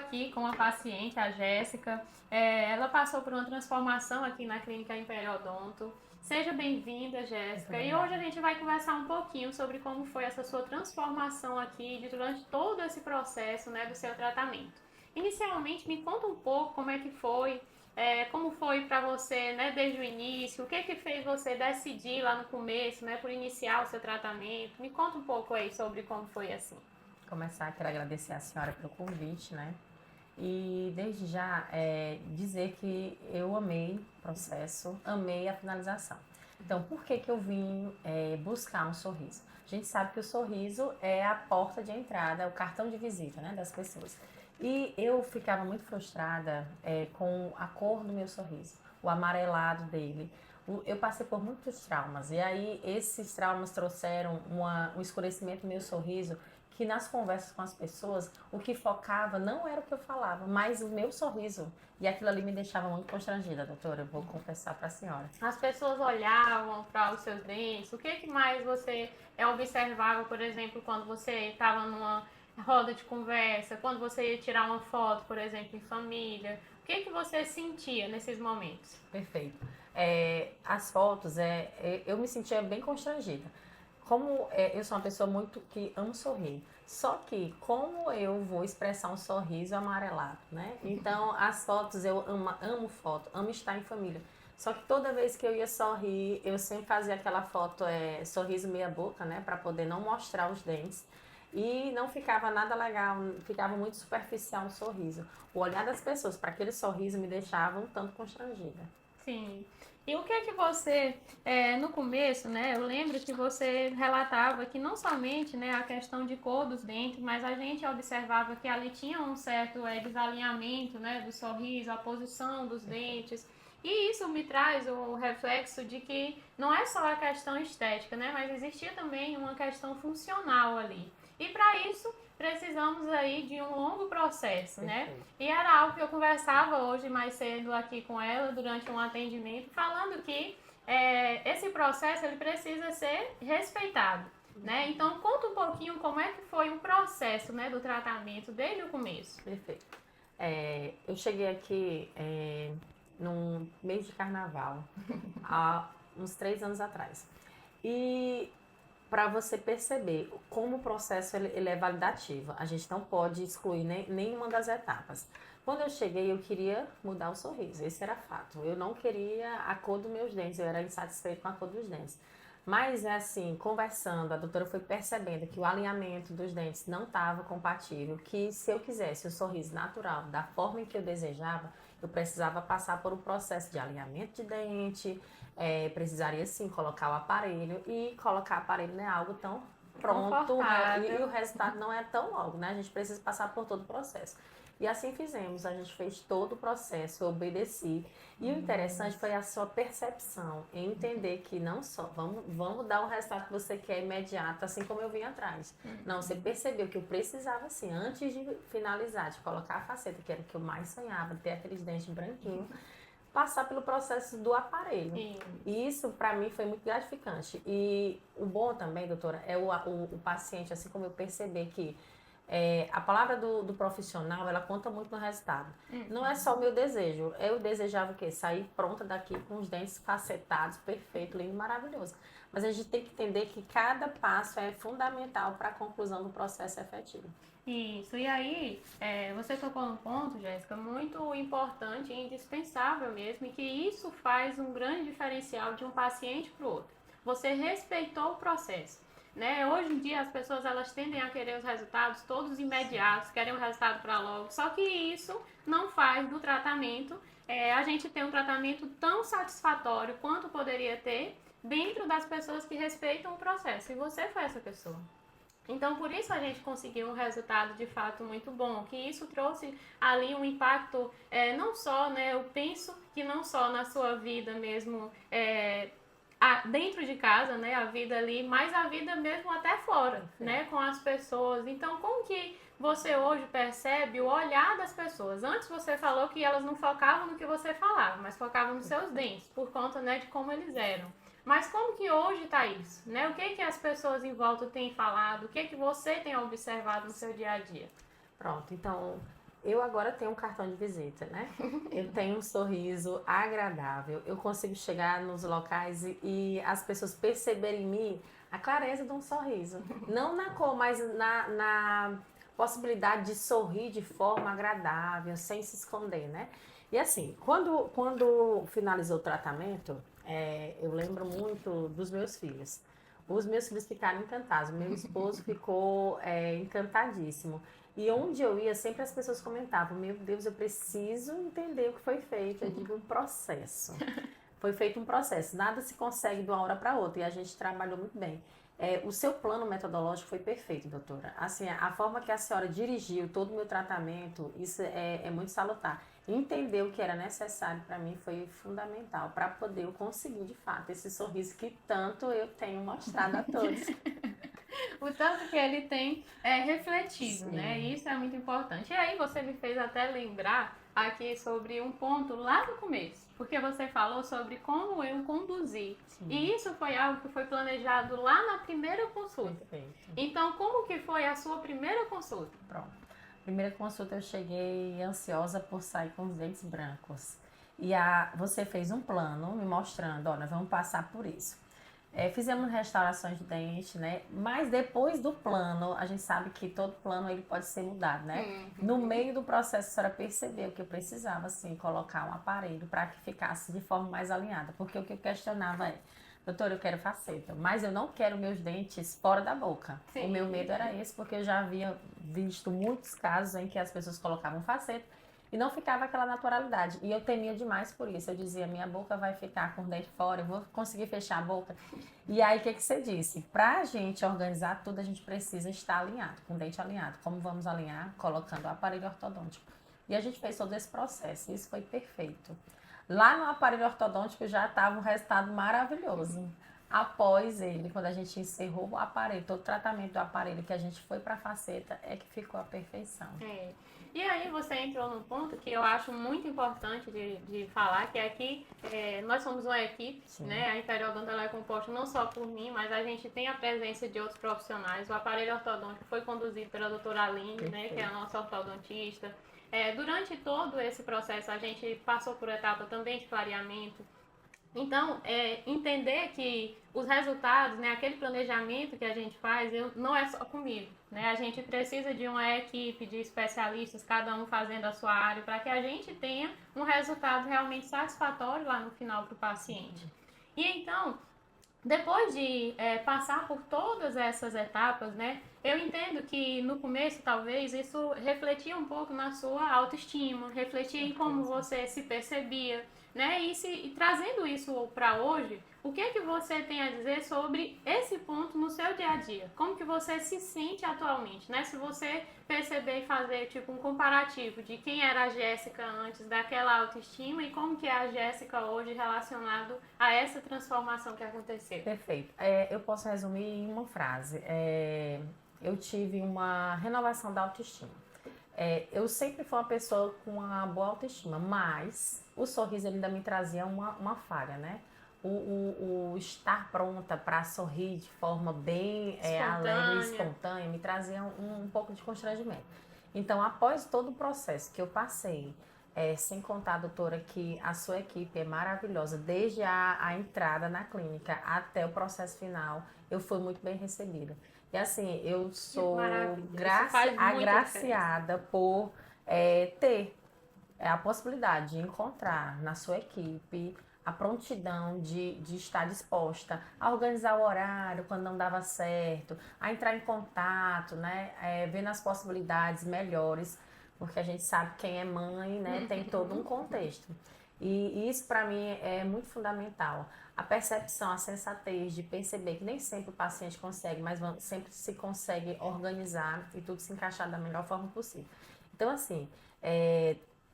aqui com uma paciente, a Jéssica. Ela passou por uma transformação aqui na clínica Império Odonto. Seja bem-vinda, Jéssica. E hoje a gente vai conversar um pouquinho sobre como foi essa sua transformação aqui durante todo esse processo, né, do seu tratamento. Inicialmente, me conta um pouco como é que foi, como foi para você, né, desde o início, o que que fez você decidir lá no começo, né, por iniciar o seu tratamento. Me conta um pouco aí sobre como foi assim. Começar, quero agradecer a senhora pelo convite, né? E desde já dizer que eu amei o processo, amei a finalização. Então, por que que eu vim buscar um sorriso? A gente sabe que o sorriso é a porta de entrada, é o cartão de visita, né, das pessoas. E eu ficava muito frustrada com a cor do meu sorriso, o amarelado dele. Eu passei por muitos traumas e aí esses traumas trouxeram um escurecimento no meu sorriso que nas conversas com as pessoas, o que focava não era o que eu falava, mas o meu sorriso. E aquilo ali me deixava muito constrangida, doutora, eu vou confessar para a senhora. As pessoas olhavam para os seus dentes. O que mais você observava, por exemplo, quando você estava numa roda de conversa, quando você ia tirar uma foto, por exemplo, em família? O que você sentia nesses momentos? Perfeito. As fotos, eu me sentia bem constrangida. Como eu sou uma pessoa muito que amo sorrir, só que como eu vou expressar um sorriso amarelado, né? Então as fotos eu amo foto, amo estar em família. Só que toda vez que eu ia sorrir, eu sempre fazia aquela foto sorriso meia boca, né, para poder não mostrar os dentes. E não ficava nada legal, ficava muito superficial o sorriso. O olhar das pessoas para aquele sorriso me deixava um tanto constrangida. Sim. E o que você, no começo, né, eu lembro que você relatava que não somente, né, a questão de cor dos dentes, mas a gente observava que ali tinha um certo desalinhamento, né, do sorriso, a posição dos dentes. E isso me traz o reflexo de que não é só a questão estética, né, mas existia também uma questão funcional ali. E para isso, precisamos aí de um longo processo, né? Perfeito. E era algo que eu conversava hoje mais cedo aqui com ela durante um atendimento, falando que esse processo ele precisa ser respeitado, né? Então conta um pouquinho como é que foi o processo, né, do tratamento desde o começo. Perfeito. Eu cheguei aqui num mês de carnaval, há uns 3 anos atrás. E para você perceber como o processo ele é validativo, a gente não pode excluir nenhuma das etapas. Quando eu cheguei, eu queria mudar o sorriso, esse era fato. Eu não queria a cor dos meus dentes, eu era insatisfeita com a cor dos dentes. Mas é assim, conversando, a doutora foi percebendo que o alinhamento dos dentes não estava compatível, que se eu quisesse um sorriso natural, da forma em que eu desejava, eu precisava passar por um processo de alinhamento de dente, precisaria sim colocar o aparelho, e colocar o aparelho não é algo tão pronto, né? E o resultado não é tão logo, né? A gente precisa passar por todo o processo. E assim fizemos, a gente fez todo o processo, eu obedeci. E o interessante foi a sua percepção, em entender que não só vamos dar o resultado que você quer imediato, assim como eu vim atrás. Não, você percebeu que eu precisava, assim, antes de finalizar, de colocar a faceta, que era o que eu mais sonhava, ter aqueles dentes branquinhos, passar pelo processo do aparelho. Sim. E isso, para mim, foi muito gratificante. E o bom também, doutora, é o paciente, assim como eu perceber que a palavra do profissional, ela conta muito no resultado. Não é só o meu desejo. Eu desejava o quê? Sair pronta daqui com os dentes facetados, perfeito, lindo, maravilhoso. Mas a gente tem que entender que cada passo é fundamental para a conclusão do processo efetivo. Isso, e aí você tocou num ponto, Jéssica, muito importante e indispensável mesmo, e que isso faz um grande diferencial de um paciente para o outro. Você respeitou o processo. Né? Hoje em dia as pessoas elas tendem a querer os resultados todos imediatos, querem o resultado para logo, só que isso não faz do tratamento a gente ter um tratamento tão satisfatório quanto poderia ter dentro das pessoas que respeitam o processo, e você foi essa pessoa. Então, por isso a gente conseguiu um resultado de fato muito bom, que isso trouxe ali um impacto, não só, né, eu penso que não só na sua vida mesmo, dentro de casa, né, a vida ali, mas a vida mesmo até fora, né, com as pessoas. Então, como que você hoje percebe o olhar das pessoas? Antes você falou que elas não focavam no que você falava, mas focavam nos seus dentes, por conta, né, de como eles eram. Mas como que hoje está isso? Né? O que as pessoas em volta têm falado? O que você tem observado no seu dia a dia? Pronto, então eu agora tenho um cartão de visita, né? Eu tenho um sorriso agradável, eu consigo chegar nos locais e as pessoas perceberem em mim a clareza de um sorriso. Não na cor, mas na possibilidade de sorrir de forma agradável, sem se esconder, né? E assim, quando finalizou o tratamento, eu lembro muito dos meus filhos. Os meus filhos ficaram encantados, meu esposo ficou encantadíssimo. E onde eu ia, sempre as pessoas comentavam: meu Deus, eu preciso entender o que foi feito. Eu digo, um processo. Foi feito um processo, nada se consegue de uma hora para outra e a gente trabalhou muito bem. O seu plano metodológico foi perfeito, doutora. Assim, a forma que a senhora dirigiu todo o meu tratamento, isso é muito salutar. Entender o que era necessário para mim foi fundamental para poder eu conseguir, de fato, esse sorriso que tanto eu tenho mostrado a todos. O tanto que ele tem refletido, Sim. né? Isso é muito importante. E aí você me fez até lembrar aqui sobre um ponto lá no começo, porque você falou sobre como eu conduzi. Sim. E isso foi algo que foi planejado lá na primeira consulta. Perfeito. Então, como que foi a sua primeira consulta? Pronto. Primeira consulta eu cheguei ansiosa por sair com os dentes brancos. E você fez um plano me mostrando, olha, vamos passar por isso. Fizemos restaurações de dente, né? Mas depois do plano, a gente sabe que todo plano ele pode ser mudado, né? No meio do processo, a senhora percebeu que eu precisava, assim, colocar um aparelho para que ficasse de forma mais alinhada. Porque o que eu questionava doutora, eu quero faceta, mas eu não quero meus dentes fora da boca. Sim. O meu medo era esse, porque eu já havia visto muitos casos em que as pessoas colocavam faceta e não ficava aquela naturalidade. E eu temia demais por isso. Eu dizia, minha boca vai ficar com o dente fora, eu vou conseguir fechar a boca. E aí, o que você disse? Pra gente organizar tudo, a gente precisa estar alinhado, com o dente alinhado. Como vamos alinhar? Colocando o aparelho ortodôntico. E a gente fez todo esse processo, e isso foi perfeito. Lá no aparelho ortodôntico já estava um resultado maravilhoso. Após ele, quando a gente encerrou o aparelho, todo o tratamento do aparelho que a gente foi para a faceta, é que ficou a perfeição. E aí você entrou num ponto que eu acho muito importante de falar, que é que nós somos uma equipe, sim, né? A Imperial Odonto é composta não só por mim, mas a gente tem a presença de outros profissionais. O aparelho ortodôntico foi conduzido pela doutora Aline, né, que é a nossa ortodontista. Durante todo esse processo, a gente passou por etapa também de clareamento. Então, entender que os resultados, né, aquele planejamento que a gente faz, não é só comigo, né? A gente precisa de uma equipe de especialistas, cada um fazendo a sua área, para que a gente tenha um resultado realmente satisfatório lá no final para o paciente. E então, depois de passar por todas essas etapas, né, eu entendo que no começo, talvez, isso refletia um pouco na sua autoestima, refletia em como você se percebia, né, e trazendo isso para hoje, o que é que você tem a dizer sobre esse ponto no seu dia a dia? Como que você se sente atualmente, né? Se você perceber e fazer tipo um comparativo de quem era a Jéssica antes daquela autoestima e como que é a Jéssica hoje relacionado a essa transformação que aconteceu. Perfeito. Eu posso resumir em uma frase. Eu tive uma renovação da autoestima. Eu sempre fui uma pessoa com uma boa autoestima, mas o sorriso ainda me trazia uma falha, né? O estar pronta para sorrir de forma bem alegre e espontânea me trazia um pouco de constrangimento. Então, após todo o processo que eu passei, sem contar, doutora, que a sua equipe é maravilhosa, desde a entrada na clínica até o processo final, eu fui muito bem recebida. E assim, eu sou agraciada por ter a possibilidade de encontrar na sua equipe a prontidão de estar disposta a organizar o horário quando não dava certo, a entrar em contato, né, vendo as possibilidades melhores, porque a gente sabe que quem é mãe, né, tem todo um contexto. E isso para mim é muito fundamental. A percepção, a sensatez de perceber que nem sempre o paciente consegue, mas sempre se consegue organizar e tudo se encaixar da melhor forma possível. Então, assim,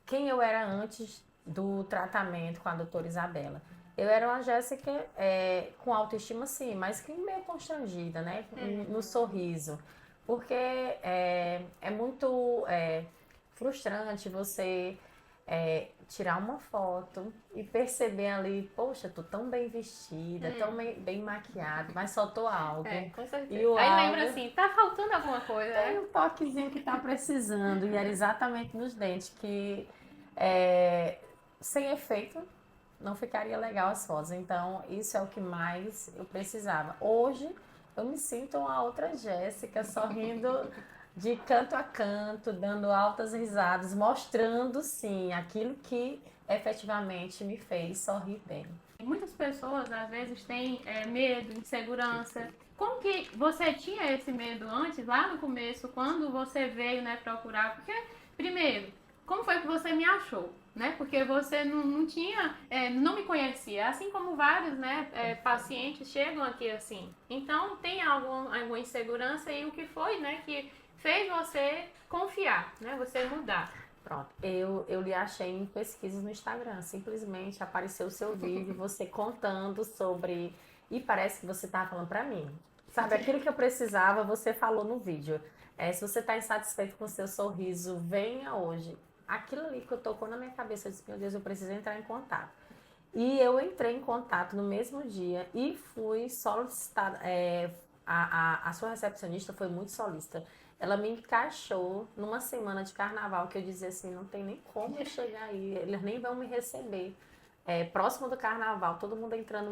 quem eu era antes do tratamento com a doutora Isabela? Eu era uma Jéssica com autoestima, sim, mas que meio constrangida, né? No sorriso. Porque é muito frustrante você tirar uma foto e perceber ali, poxa, tô tão bem vestida, tão bem maquiada, mas só tô algo. Com certeza. E o Aí algo lembra assim, tá faltando alguma coisa, tem né? um toquezinho que tá precisando, e era exatamente nos dentes, que sem efeito não ficaria legal as fotos. Então, isso é o que mais eu precisava. Hoje, eu me sinto uma outra Jéssica, sorrindo de canto a canto, dando altas risadas, mostrando, sim, aquilo que efetivamente me fez sorrir bem. Muitas pessoas, às vezes, têm medo, insegurança. Como que você tinha esse medo antes, lá no começo, quando você veio, né, procurar? Porque, primeiro, como foi que você me achou? Né? Porque você não tinha, não me conhecia, assim como vários, né, pacientes chegam aqui assim. Então, tem alguma insegurança e o que foi, né, que fez você confiar, né, você mudar. Pronto, eu lhe achei em pesquisas no Instagram. Simplesmente apareceu o seu vídeo, você contando sobre. E parece que você estava falando para mim. Sabe, aquilo que eu precisava, você falou no vídeo. Se você está insatisfeito com o seu sorriso, venha hoje. Aquilo ali que eu tocou na minha cabeça, eu disse, meu Deus, eu preciso entrar em contato. E eu entrei em contato no mesmo dia e fui solicitada. A sua recepcionista foi muito solícita. Ela me encaixou numa semana de carnaval que eu dizia assim, não tem nem como eu chegar aí, eles nem vão me receber. Próximo do carnaval, todo mundo entrando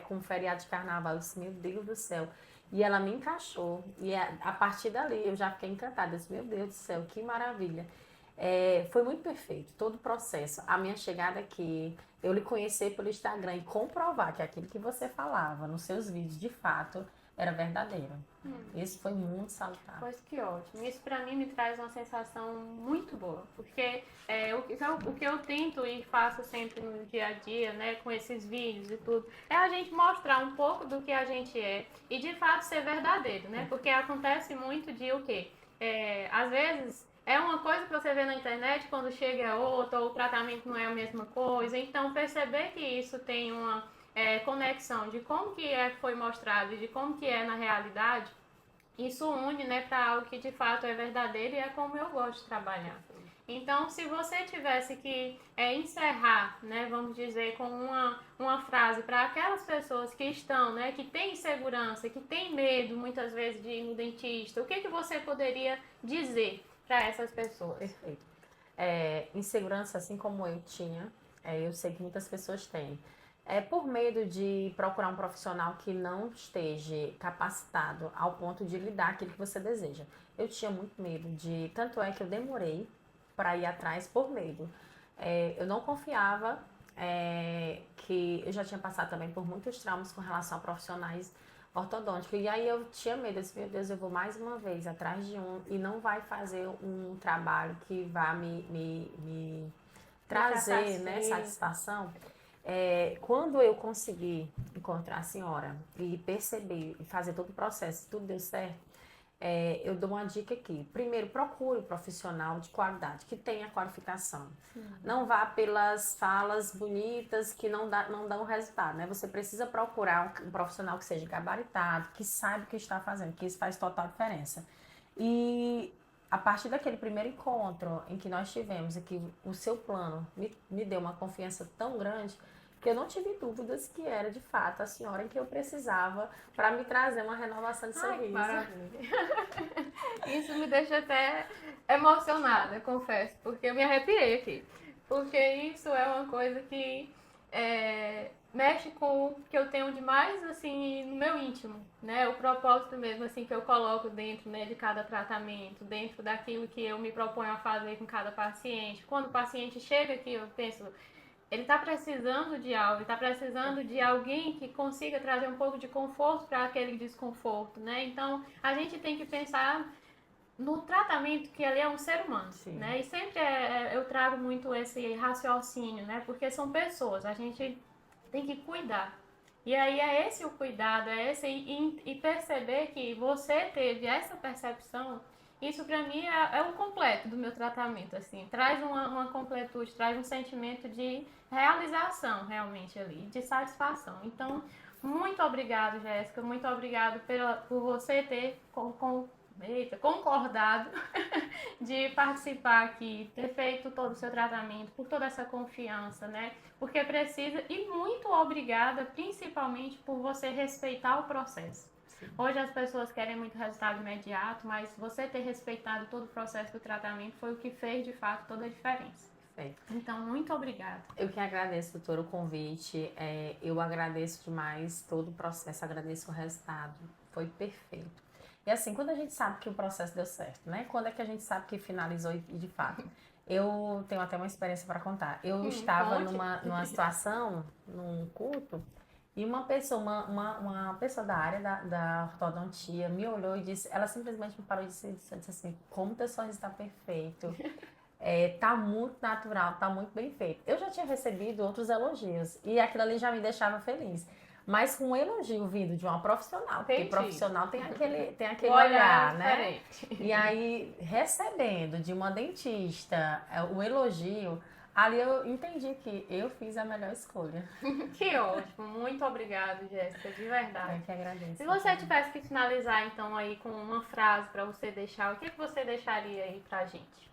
com feriado de carnaval. Eu disse, meu Deus do céu. E ela me encaixou. E a partir dali eu já fiquei encantada. Eu disse, meu Deus do céu, que maravilha. Foi muito perfeito, todo o processo. A minha chegada aqui, eu lhe conhecer pelo Instagram e comprovar que aquilo que você falava nos seus vídeos, de fato, era verdadeiro. Isso foi muito salutar. Pois que ótimo. Isso pra mim me traz uma sensação muito boa, porque o que eu tento e faço sempre no dia a dia, né, com esses vídeos e tudo, é a gente mostrar um pouco do que a gente é e de fato ser verdadeiro, né? Porque acontece muito de o quê? Às vezes é uma coisa que você vê na internet, quando chega é outra, ou o tratamento não é a mesma coisa. Então perceber que isso tem uma conexão de como que foi mostrado e de como que é na realidade, isso une, né, para algo que de fato é verdadeiro e é como eu gosto de trabalhar. Então, se você tivesse que encerrar, né, vamos dizer, com uma frase para aquelas pessoas que estão, né, que têm insegurança, que têm medo muitas vezes de ir no dentista, o que que você poderia dizer para essas pessoas? Perfeito. Insegurança, assim como eu tinha, eu sei que muitas pessoas têm. Por medo de procurar um profissional que não esteja capacitado ao ponto de lhe dar aquilo que você deseja. Eu tinha muito medo de. Tanto é que eu demorei para ir atrás por medo. Eu não confiava, que eu já tinha passado também por muitos traumas com relação a profissionais ortodônticos. E aí eu tinha medo, eu disse, meu Deus, eu vou mais uma vez atrás de um e não vai fazer um trabalho que vá me trazer, né, satisfação. Quando eu consegui encontrar a senhora e perceber e fazer todo o processo, tudo deu certo, eu dou uma dica aqui. Primeiro, procure um profissional de qualidade, que tenha qualificação. Sim. Não vá pelas falas bonitas que não dão resultado, né? Você precisa procurar um profissional que seja gabaritado, que saiba o que está fazendo, que isso faz total diferença. E a partir daquele primeiro encontro em que nós tivemos, e que o seu plano me deu uma confiança tão grande, que eu não tive dúvidas que era de fato a senhora que eu precisava para me trazer uma renovação de sorriso. Maravilha. Isso me deixa até emocionada, confesso, porque eu me arrepiei aqui. Porque isso é uma coisa que mexe com o que eu tenho de mais, assim, no meu íntimo, né? O propósito mesmo, assim, que eu coloco dentro, né, de cada tratamento, dentro daquilo que eu me proponho a fazer com cada paciente. Quando o paciente chega aqui, eu penso, ele está precisando de algo, ele está precisando de alguém que consiga trazer um pouco de conforto para aquele desconforto, né? Então, a gente tem que pensar no tratamento que ele é um ser humano, sim, né? E sempre eu trago muito esse raciocínio, né? Porque são pessoas, a gente tem que cuidar. E aí é esse o cuidado, e perceber que você teve essa percepção. Isso para mim é o completo do meu tratamento, assim, traz uma completude, traz um sentimento de realização realmente ali, de satisfação. Então, muito obrigado, Jéssica, muito obrigado por você ter eita, concordado de participar aqui, ter feito todo o seu tratamento, por toda essa confiança, né? Porque precisa, e muito obrigada, principalmente por você respeitar o processo. Sim. Hoje as pessoas querem muito resultado imediato, mas você ter respeitado todo o processo do tratamento foi o que fez, de fato, toda a diferença. Perfeito. Então, muito obrigada. Eu que agradeço, doutora, o convite. Eu agradeço demais todo o processo, agradeço o resultado. Foi perfeito. E assim, quando a gente sabe que o processo deu certo, né? Quando é que a gente sabe que finalizou e de fato? Eu tenho até uma experiência para contar. Eu estava Conte. numa situação, num culto, e uma pessoa, uma pessoa da área da ortodontia me olhou e disse, ela simplesmente me parou e disse assim, como teu sorriso está perfeito. Tá muito natural, tá muito bem feito. Eu já tinha recebido outros elogios e aquilo ali já me deixava feliz. Mas com um elogio vindo de uma profissional, porque Entendi. profissional tem aquele O olhar olhar, né? diferente. E aí, recebendo de uma dentista o elogio, ali eu entendi que eu fiz a melhor escolha. Que ótimo. Muito obrigada, Jéssica, de verdade. Eu que agradeço. Se você tivesse que finalizar, então, aí com uma frase para você deixar, o que você deixaria aí pra gente?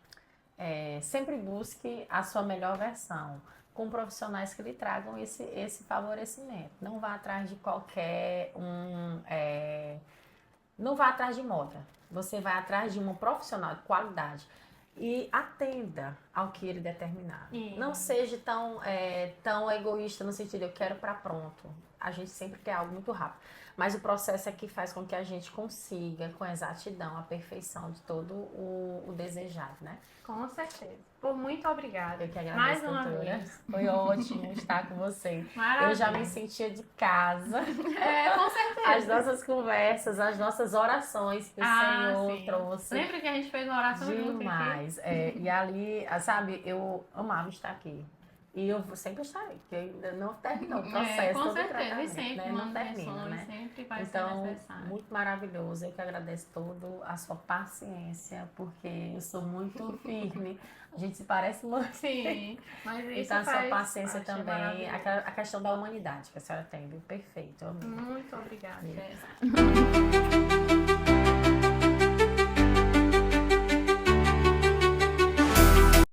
Sempre busque a sua melhor versão, com profissionais que lhe tragam esse favorecimento. Não vá atrás de qualquer não vá atrás de moda. Você vai atrás de um profissional de qualidade e atenda ao que ele determinar. Não seja tão egoísta no sentido eu quero para pronto. A gente sempre quer algo muito rápido. Mas o processo é que faz com que a gente consiga, com exatidão, a perfeição de todo o desejado, né? Com certeza. Muito obrigada. Eu que agradeço, Mais uma doutora. vez. Foi ótimo estar com você. Maravilha. Eu já me sentia de casa. Com certeza. As nossas conversas, as nossas orações que o Senhor sim. trouxe. Lembra que a gente fez uma oração junto aqui? Demais. E ali, sabe, eu amava estar aqui. E eu sempre estarei, porque ainda não terminou o processo, com todo o certeza, e tratamento, sempre né? Não termina, né? sempre vai ser Então, necessário. muito maravilhoso. Eu que agradeço toda a sua paciência, porque eu sou muito firme. A gente se parece muito. Sim, mas isso Então, a sua faz paciência parte, é também, maravilhoso. a questão da humanidade que a senhora tem, viu? Perfeito, eu amei. Muito obrigada, Obrigada. Jéssica.